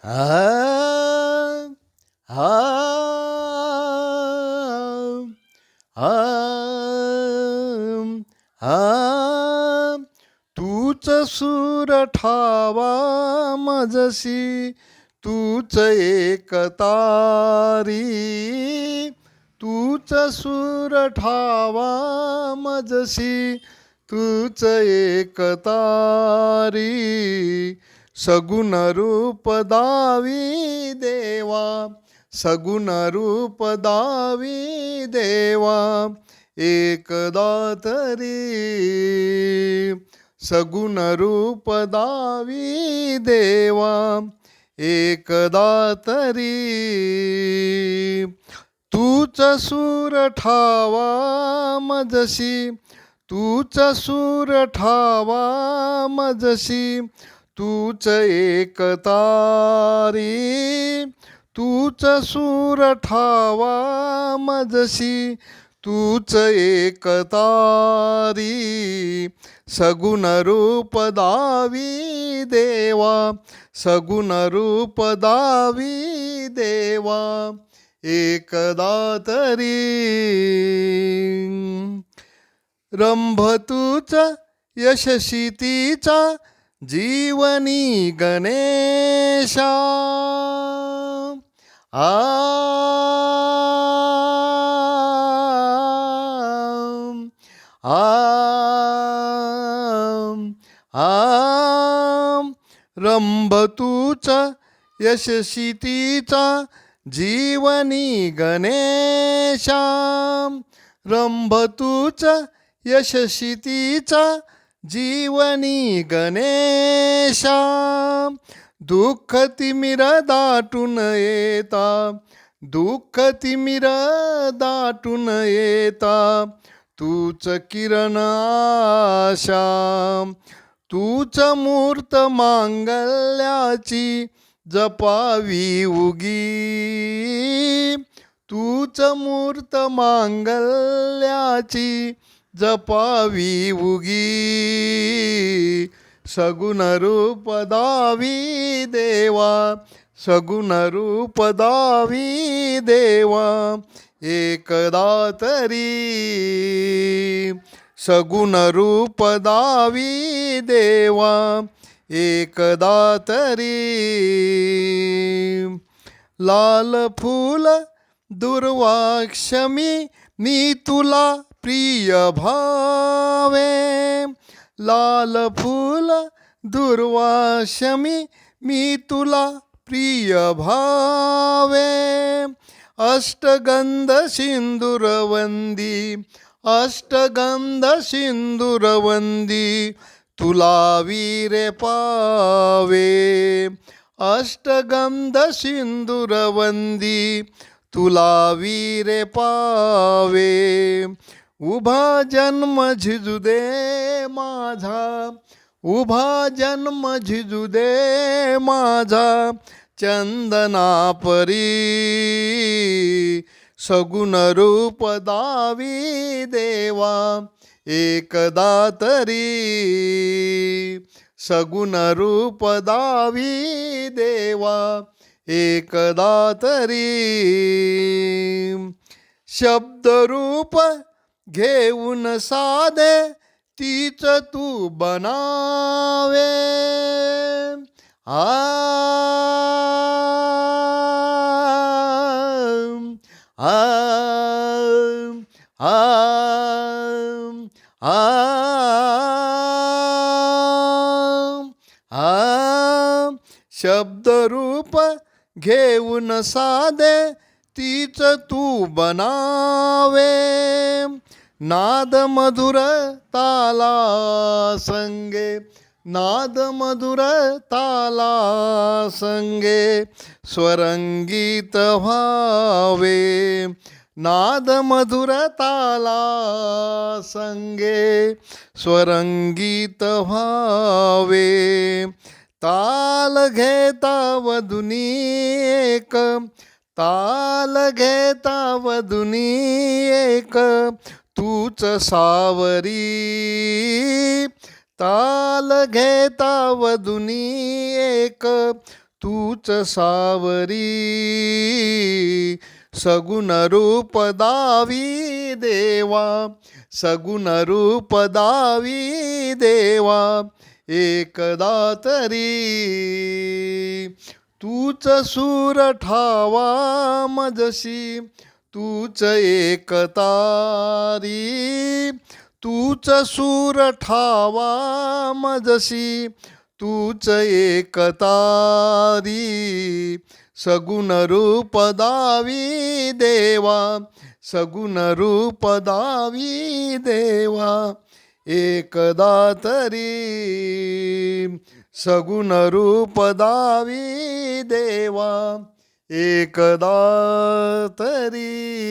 आ आ आ आ तूच सूर ठावा मजसी तूच एक तारी तूच सूर ठावा मजसी तूच एक तारी सगुण रूप दावी देवा सगुण रूप दावी देवा एकदा तरी सगुण रूप दावी देवा एकदा तरी तूच सूर ठावा मजसी तूच सूर ठावा मजसी तूच एक तारी तूच सूर ठावा मजसी तूच एक तारी सगुण रूप दावी देवा सगुण रूप दावी देवा एकदा तरी रंभ तूच यशसी तिचा जीवनी गणेशा आ आ आ रंभ तूच यशसी तिचा जीवनी गणेशा रंभ तूच यशसी तिचा जीवनी गणेशा दुःख तिमिर दाटून येता दुःख तिमिर दाटून येता तूच किरण आशा तूच मूर्त मांगल्याची जपावी उगी तूच मूर्त मांगल्याची जपावी उगी सगुण रूप दावी देवा सगुण रूप दावी देवा एकदा तरी सगुण रूप दावी देवा एकदा तरी लाल फूल दुर्वाक्षमी मी तुला प्रिय भावे लाल फूल दुर्वाक्षमी मी तुला प्रिय भावे अष्टगंध सिंदूरवंदी अष्टगंध सिंदूरवंदी तुला वीरे पावे अष्टगंध सिंदूरवंदी तुला वीरे पावे उभा जन्म झिजू दे माझा उभा जन्म झिजू दे माझा चंदना परी सगुण रूप दावी देवा एकदा तरी सगुण रूप दावी देवा एकदा तरी शब्दरूप घेऊन साधे तीच तू बनावे आ आ आ आ आ शब्दरूप घेऊन साधे तीच तू बनावे नाद मधुर ताला संगे नाद मधुर ताला संगे स्वरंगीत व्हावे नाद मधुर ताला संगे स्वरंगीत व्हावे ताल घेता वधुनी एक ताल घेता वधुनी एक तूच सावरी ताल घेता वधुनी एक तूच सावरी सगुण रूप दावी देवा, सगुण रूप दावी देवा, एकदा तरी तूच सूर ठावा मजशी, तूच एकतारी, तूच सूर ठावा मजशी, तूच एकतारी, सगुण रूप दावी देवा, सगुण रूप दावी देवा, एकदा तरी सगुण रूप दावी देवा, एकदा तरी.